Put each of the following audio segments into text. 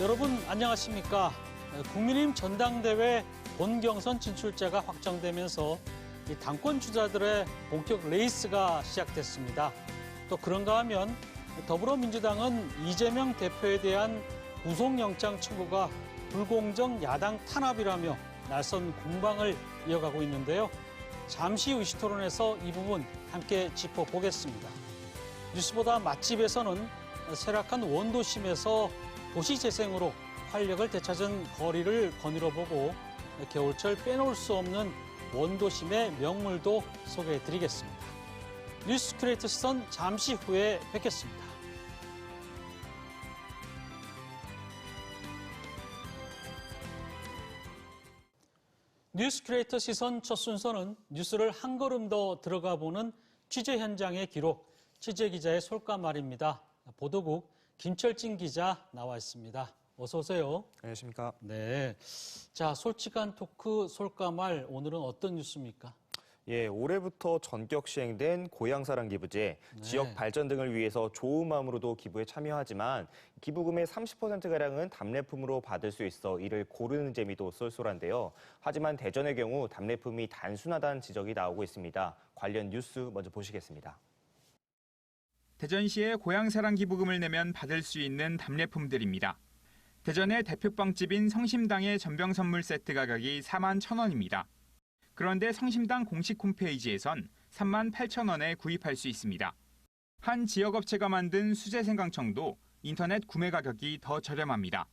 여러분 안녕하십니까? 국민의힘 전당대회 본경선 진출자가 확정되면서 이 당권 주자들의 본격 레이스가 시작됐습니다. 또 그런가 하면 더불어민주당은 이재명 대표에 대한 구속영장 청구가 불공정 야당 탄압이라며 날선 공방을 이어가고 있는데요. 잠시 후 이슈토론에서 이 부분 함께 짚어보겠습니다. 뉴스보다 맛집에서는 쇠락한 원도심에서 도시재생으로 활력을 되찾은 거리를 거닐어보고 겨울철 빼놓을 수 없는 원도심의 명물도 소개해드리겠습니다. 뉴스 큐레이터 시선 잠시 후에 뵙겠습니다. 뉴스 큐레이터 시선 첫 순서는 뉴스를 한 걸음 더 들어가 보는 취재 현장의 기록, 취재기자의 솔까말입니다. 보도국 김철진 기자 나와 있습니다. 어서 오세요. 안녕하십니까. 네. 자, 솔직한 토크 솔까말, 오늘은 어떤 뉴스입니까? 예, 올해부터 전격 시행된 고향사랑 기부제, 지역 발전 등을 위해서 좋은 마음으로도 기부에 참여하지만 기부금의 30%가량은 답례품으로 받을 수 있어 이를 고르는 재미도 쏠쏠한데요. 하지만 대전의 경우 답례품이 단순하다는 지적이 나오고 있습니다. 관련 뉴스 먼저 보시겠습니다. 대전시에 고향사랑 기부금을 내면 받을 수 있는 답례품들입니다. 대전의 대표 빵집인 성심당의 전병 선물 세트 가격이 41,000원입니다. 그런데 성심당 공식 홈페이지에선 38,000원에 구입할 수 있습니다. 한 지역업체가 만든 수제생강청도 인터넷 구매 가격이 더 저렴합니다.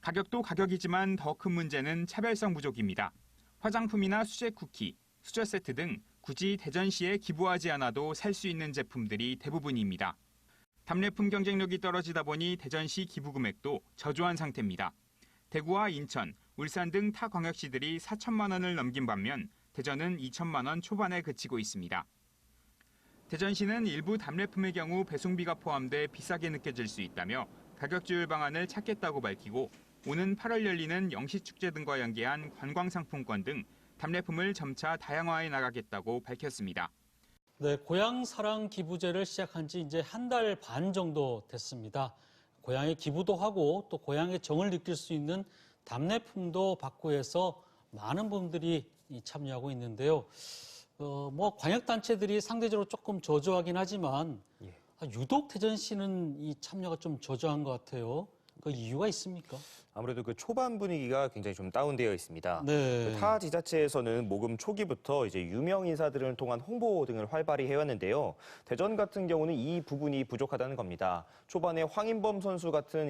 가격도 가격이지만 더 큰 문제는 차별성 부족입니다. 화장품이나 수제 쿠키, 수저 세트 등 굳이 대전시에 기부하지 않아도 살 수 있는 제품들이 대부분입니다. 답례품 경쟁력이 떨어지다 보니 대전시 기부 금액도 저조한 상태입니다. 대구와 인천, 울산 등 타 광역시들이 4천만 원을 넘긴 반면 대전은 2천만 원 초반에 그치고 있습니다. 대전시는 일부 답례품의 경우 배송비가 포함돼 비싸게 느껴질 수 있다며 가격 조율 방안을 찾겠다고 밝히고 오는 8월 열리는 영시축제 등과 연계한 관광상품권 등 답례품을 점차 다양화해 나가겠다고 밝혔습니다. 네, 고향사랑 기부제를 시작한 지 이제 한 달 반 정도 됐습니다. 고향에 기부도 하고 또 고향의 정을 느낄 수 있는 답례품도 받고 해서 많은 분들이 참여하고 있는데요. 광역단체들이 상대적으로 조금 저조하긴 하지만 유독 대전시는 이 참여가 좀 저조한 것 같아요. 그 이유가 있습니까? 아무래도 그 초반 분위기가 굉장히 좀 다운되어 있습니다. 네. 타 지자체에서는 모금 초기부터 이제 유명 인사들을 통한 홍보 등을 활발히 해왔는데요. 대전 같은 경우는 이 부분이 부족하다는 겁니다. 초반에 황인범 선수 같은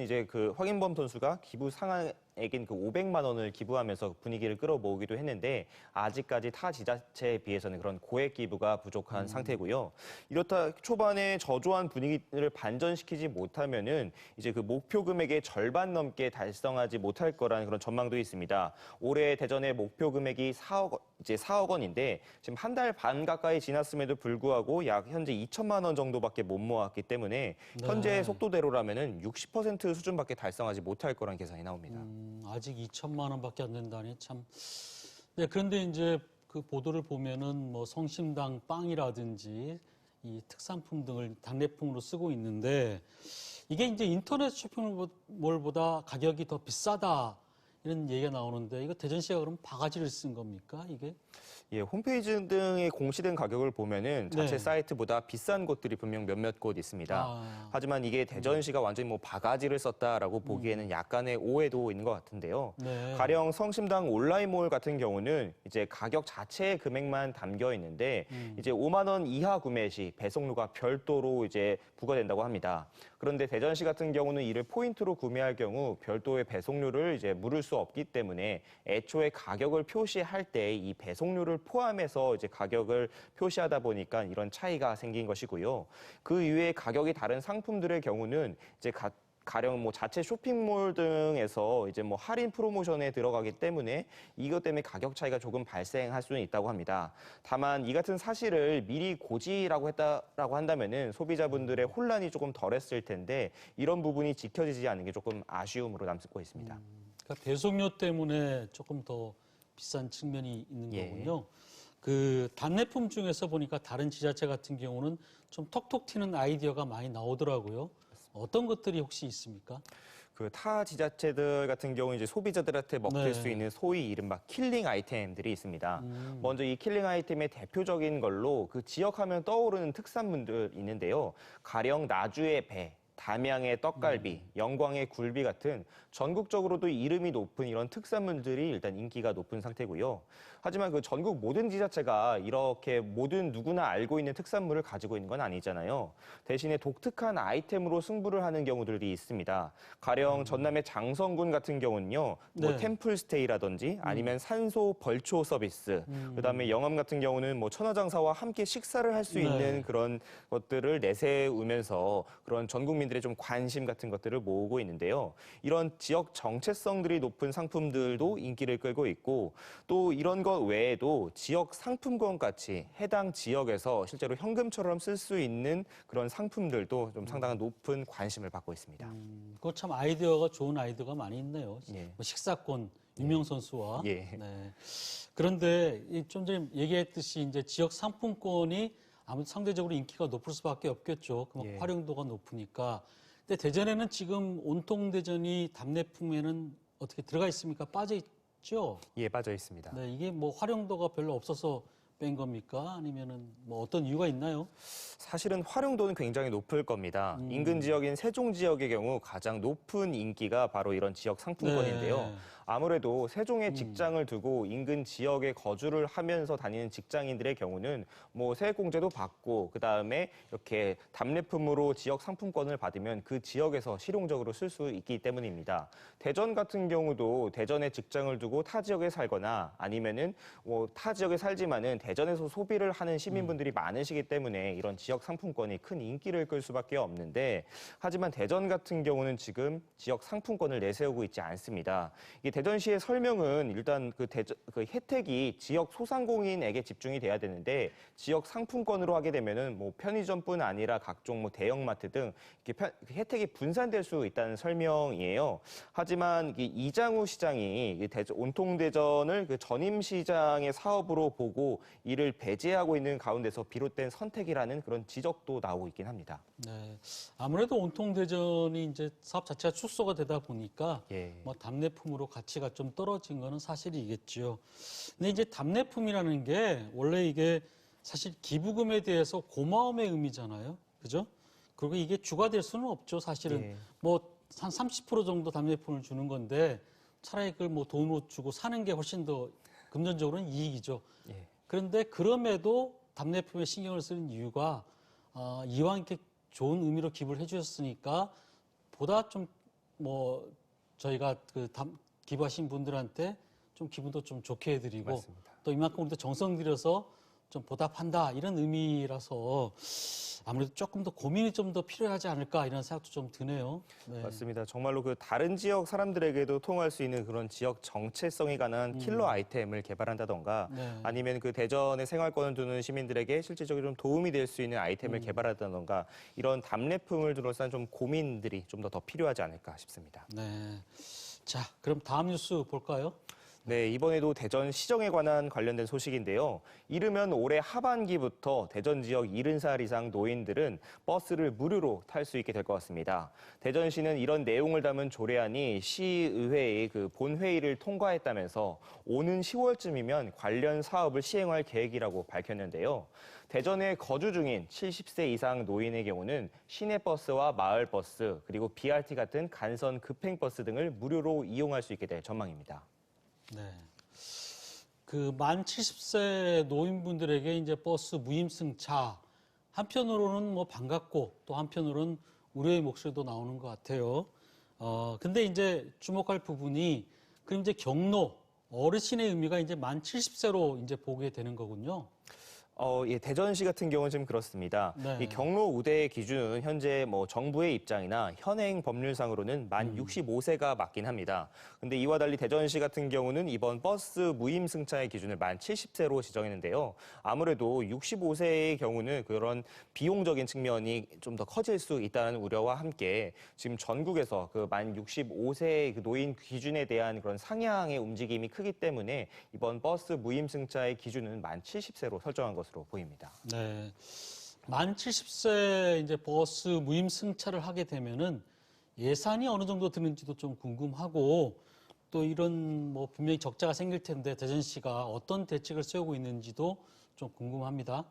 황인범 선수가 기부 상한액인 500만 원을 기부하면서 분위기를 끌어모으기도 했는데 아직까지 타 지자체에 비해서는 그런 고액 기부가 부족한 상태고요. 이렇다 초반에 저조한 분위기를 반전시키지 못하면은 이제 그 목표 금액의 절반 넘게 달성하지 못할 거라는 그런 전망도 있습니다. 올해 대전의 목표 금액이 4억 원인데 지금 한 달 반 가까이 지났음에도 불구하고 약 현재 2천만 원 정도밖에 못 모았기 때문에 현재 속도대로라면은 60% 수준밖에 달성하지 못할 거란 계산이 나옵니다. 아직 2천만 원밖에 안 된다니 참. 네, 그런데 이제 그 보도를 보면은 뭐 성심당 빵이라든지 이 특산품 등을 답례품으로 쓰고 있는데 이게 이제 인터넷 쇼핑몰보다 가격이 더 비싸다 이런 얘기가 나오는데 이거 대전시가 그럼 바가지를 쓴 겁니까 이게? 예, 홈페이지 등의 공시된 가격을 보면은 자체 사이트보다 비싼 곳들이 분명 몇몇 곳 있습니다. 하지만 이게 대전시가 완전히 뭐 바가지를 썼다라고 보기에는 약간의 오해도 있는 것 같은데요. 가령 성심당 온라인몰 같은 경우는 이제 가격 자체의 금액만 담겨 있는데 이제 5만 원 이하 구매 시 배송료가 별도로 이제 부과된다고 합니다. 그런데 대전시 같은 경우는 이를 포인트로 구매할 경우 별도의 배송료를 이제 물을 수 없기 때문에 애초에 가격을 표시할 때 이 배송료를 포함해서 이제 가격을 표시하다 보니까 이런 차이가 생긴 것이고요. 그 이외에 가격이 다른 상품들의 경우는 이제 가령 뭐 자체 쇼핑몰 등에서 이제 뭐 할인 프로모션에 들어가기 때문에 이것 때문에 가격 차이가 조금 발생할 수는 있다고 합니다. 다만 이 같은 사실을 미리 고지라고 한다면은 소비자분들의 혼란이 조금 덜했을 텐데 이런 부분이 지켜지지 않는 게 조금 아쉬움으로 남고 있습니다. 그러니까 배송료 때문에 조금 더 비싼 측면이 있는 거군요. 그 답례품 중에서 보니까 다른 지자체 같은 경우는 좀 톡톡 튀는 아이디어가 많이 나오더라고요. 어떤 것들이 혹시 있습니까? 그 타 지자체들 같은 경우 이제 소비자들한테 먹힐 네. 수 있는 소위 이른바 킬링 아이템들이 있습니다. 먼저 이 킬링 아이템의 대표적인 걸로 그 지역하면 떠오르는 특산물들 있는데요. 가령 나주의 배, 담양의 떡갈비, 영광의 굴비 같은 전국적으로도 이름이 높은 이런 특산물들이 일단 인기가 높은 상태고요. 하지만 그 전국 모든 지자체가 이렇게 모든 누구나 알고 있는 특산물을 가지고 있는 건 아니잖아요. 대신에 독특한 아이템으로 승부를 하는 경우들이 있습니다. 가령 전남의 장성군 같은 경우는요, 뭐 네. 템플스테이라든지 아니면 산소 벌초 서비스, 그다음에 영암 같은 경우는 뭐 천하장사와 함께 식사를 할 수 네. 있는 그런 것들을 내세우면서 그런 전 국민들의 좀 관심 같은 것들을 모으고 있는데요. 이런 지역 정체성들이 높은 상품들도 인기를 끌고 있고 또 이런 것 외에도 지역 상품권 같이 해당 지역에서 실제로 현금처럼 쓸 수 있는 그런 상품들도 좀 상당한 높은 관심을 받고 있습니다. 그거 참 아이디어가 좋은 아이디어가 많이 있네요. 예. 뭐 식사권, 유명 선수와. 예. 네. 그런데 좀 전에 얘기했듯이 이제 지역 상품권이 아무래도 상대적으로 인기가 높을 수밖에 없겠죠. 그만큼 예. 활용도가 높으니까. 근데 대전에는 지금 온통 대전이 답례품에는 어떻게 들어가 있습니까? 빠져 있죠? 예, 빠져 있습니다. 네, 이게 뭐 활용도가 별로 없어서 뺀 겁니까? 아니면은 뭐 어떤 이유가 있나요? 사실은 활용도는 굉장히 높을 겁니다. 인근 지역인 세종 지역의 경우 가장 높은 인기가 바로 이런 지역 상품권인데요. 네. 아무래도 세종에 직장을 두고 인근 지역에 거주를 하면서 다니는 직장인들의 경우는 뭐 세액공제도 받고 그다음에 이렇게 답례품으로 지역 상품권을 받으면 그 지역에서 실용적으로 쓸 수 있기 때문입니다. 대전 같은 경우도 대전에 직장을 두고 타 지역에 살거나 아니면은 뭐 타 지역에 살지만은 대전에서 소비를 하는 시민분들이 많으시기 때문에 이런 지역 상품권이 큰 인기를 끌 수밖에 없는데 하지만 대전 같은 경우는 지금 지역 상품권을 내세우고 있지 않습니다. 이게 대전시의 설명은 일단 그 혜택이 지역 소상공인에게 집중이 돼야 되는데 지역 상품권으로 하게 되면은 뭐 편의점뿐 아니라 각종 뭐 대형마트 등 이렇게 혜택이 분산될 수 있다는 설명이에요. 하지만 이장우 시장이 온통 대전을 그 전임 시장의 사업으로 보고 이를 배제하고 있는 가운데서 비롯된 선택이라는 그런 지적도 나오고 있긴 합니다. 네. 아무래도 온통 대전이 이제 사업 자체가 축소가 되다 보니까 예. 뭐 답례품으로 가치가 좀 떨어진 거는 사실이겠죠. 근데 이제 답례품이라는 게 원래 이게 사실 기부금에 대해서 고마움의 의미잖아요. 그죠? 그리고 이게 주가 될 수는 없죠. 사실은 예. 뭐 한 30% 정도 답례품을 주는 건데 차라리 그걸 뭐 돈으로 주고 사는 게 훨씬 더 금전적으로는 이익이죠. 예. 그런데 그럼에도 답례품에 신경을 쓰는 이유가 이왕 이렇게 좋은 의미로 기부를 해주셨으니까 보다 좀 뭐 저희가 기부하신 분들한테 좀 기분도 좀 좋게 해드리고 맞습니다. 또 이만큼 우리도 정성 들여서 좀 보답한다 이런 의미라서 아무래도 조금 더 고민이 좀 더 필요하지 않을까 이런 생각도 좀 드네요. 네. 맞습니다. 정말로 그 다른 지역 사람들에게도 통할 수 있는 그런 지역 정체성이 가능한 킬러 아이템을 개발한다던가 네. 아니면 그 대전에 생활권을 두는 시민들에게 실질적으로 좀 도움이 될 수 있는 아이템을 개발한다던가 이런 답례품을 둘러싼 좀 고민들이 좀 더 필요하지 않을까 싶습니다. 네. 자, 그럼 다음 뉴스 볼까요? 네, 이번에도 대전 시정에 관련된 소식인데요. 이르면 올해 하반기부터 대전 지역 70살 이상 노인들은 버스를 무료로 탈 수 있게 될 것 같습니다. 대전시는 이런 내용을 담은 조례안이 시의회의 그 본회의를 통과했다면서 오는 10월쯤이면 관련 사업을 시행할 계획이라고 밝혔는데요. 대전에 거주 중인 70세 이상 노인의 경우는 시내버스와 마을버스 그리고 BRT 같은 간선 급행버스 등을 무료로 이용할 수 있게 될 전망입니다. 네. 그 만 70세 노인분들에게 이제 버스 무임승차 한편으로는 뭐 반갑고 또 한편으로는 우려의 목소리도 나오는 것 같아요. 근데 이제 주목할 부분이 그럼 이제 경로 어르신의 의미가 이제 만 70세로 이제 보게 되는 거군요. 예, 대전시 같은 경우는 좀 그렇습니다. 네. 이 경로 우대의 기준은 현재 뭐 정부의 입장이나 현행 법률상으로는 만 65세가 맞긴 합니다. 근데 이와 달리 대전시 같은 경우는 이번 버스 무임 승차의 기준을 만 70세로 지정했는데요. 아무래도 65세의 경우는 그런 비용적인 측면이 좀 더 커질 수 있다는 우려와 함께 지금 전국에서 그 만 65세 그 노인 기준에 대한 그런 상향의 움직임이 크기 때문에 이번 버스 무임 승차의 기준은 만 70세로 설정한 것으로 보입니다. 네. 만 70세 이제 버스 무임 승차를 하게 되면은 예산이 어느 정도 드는지도 좀 궁금하고 또 이런 뭐 분명히 적자가 생길 텐데 대전시가 어떤 대책을 세우고 있는지도 좀 궁금합니다.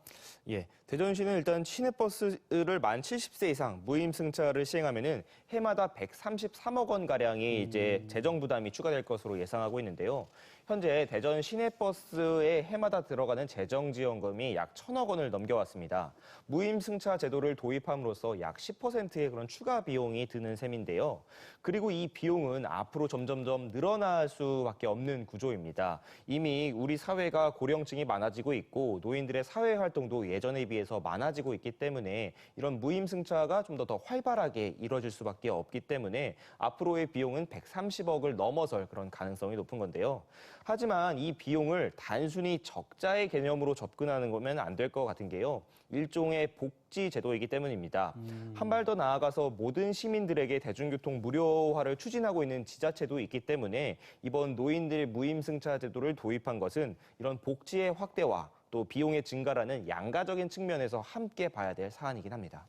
예, 대전시는 일단 시내버스를 만 70세 이상 무임승차를 시행하면은 해마다 133억 원 가량의 이제 재정 부담이 추가될 것으로 예상하고 있는데요. 현재 대전 시내버스에 해마다 들어가는 재정 지원금이 약 1,000억 원을 넘겨왔습니다. 무임승차 제도를 도입함으로써 약 10%의 그런 추가 비용이 드는 셈인데요. 그리고 이 비용은 앞으로 점점점 늘어날 수밖에 없는 구조입니다. 이미 우리 사회가 고령층이 많아지고 있고 노인들의 사회 활동도 예전에 비해서 많아지고 있기 때문에 이런 무임승차가 좀 더 활발하게 이루어질 수밖에 없기 때문에 앞으로의 비용은 130억을 넘어설 그런 가능성이 높은 건데요. 하지만 이 비용을 단순히 적자의 개념으로 접근하는 거면 안 될 것 같은 게요. 일종의 복지 제도이기 때문입니다. 한 발 더 나아가서 모든 시민들에게 대중교통 무료화를 추진하고 있는 지자체도 있기 때문에 이번 노인들 무임승차 제도를 도입한 것은 이런 복지의 확대와 또 비용의 증가라는 양가적인 측면에서 함께 봐야 될 사안이긴 합니다.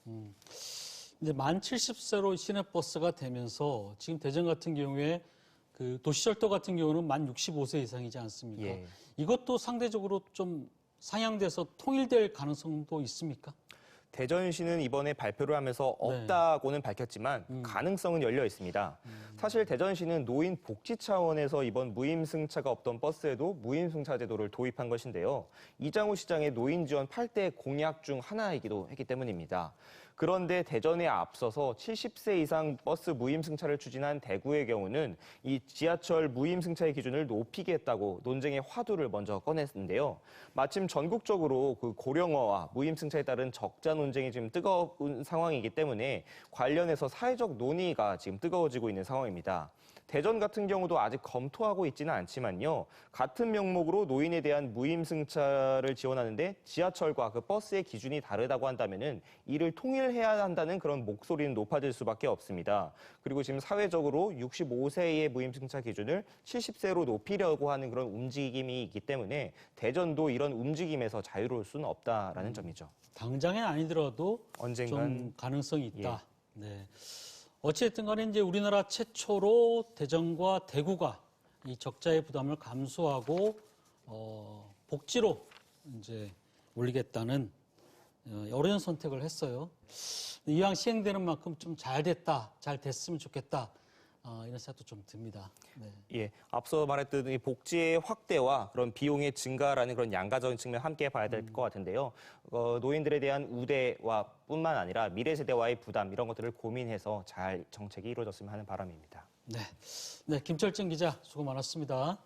이제 만 70세로 시내버스가 되면서 지금 대전 같은 경우에 그 도시철도 같은 경우는 만 65세 이상이지 않습니까? 예. 이것도 상대적으로 좀 상향돼서 통일될 가능성도 있습니까? 대전시는 이번에 발표를 하면서 없다고는 밝혔지만 가능성은 열려 있습니다. 사실 대전시는 노인 복지 차원에서 이번 무임승차가 없던 버스에도 무임승차 제도를 도입한 것인데요. 이장우 시장의 노인 지원 8대 공약 중 하나이기도 했기 때문입니다. 그런데 대전에 앞서서 70세 이상 버스 무임승차를 추진한 대구의 경우는 이 지하철 무임승차의 기준을 높이겠다고 논쟁의 화두를 먼저 꺼냈는데요. 마침 전국적으로 그 고령화와 무임승차에 따른 적자 논쟁이 지금 뜨거운 상황이기 때문에 관련해서 사회적 논의가 지금 뜨거워지고 있는 상황입니다. 대전 같은 경우도 아직 검토하고 있지는 않지만요. 같은 명목으로 노인에 대한 무임승차를 지원하는데 지하철과 그 버스의 기준이 다르다고 한다면은 이를 통일해야 한다는 그런 목소리는 높아질 수밖에 없습니다. 그리고 지금 사회적으로 65세의 무임승차 기준을 70세로 높이려고 하는 그런 움직임이 있기 때문에 대전도 이런 움직임에서 자유로울 수는 없다라는 점이죠. 당장엔 아니더라도 언젠간 좀 가능성이 있다. 네. 어찌됐든 간에 이제 우리나라 최초로 대전과 대구가 이 적자의 부담을 감수하고 복지로 이제 올리겠다는 어려운 선택을 했어요. 이왕 시행되는 만큼 좀 잘 됐다, 잘 됐으면 좋겠다. 이런 생각도 좀 듭니다. 네. 예, 앞서 말했던 이 복지의 확대와 그런 비용의 증가라는 그런 양가적인 측면 함께 봐야 될 것 같은데요. 노인들에 대한 우대와 뿐만 아니라 미래 세대와의 부담 이런 것들을 고민해서 잘 정책이 이루어졌으면 하는 바람입니다. 네, 김철진 기자 수고 많았습니다.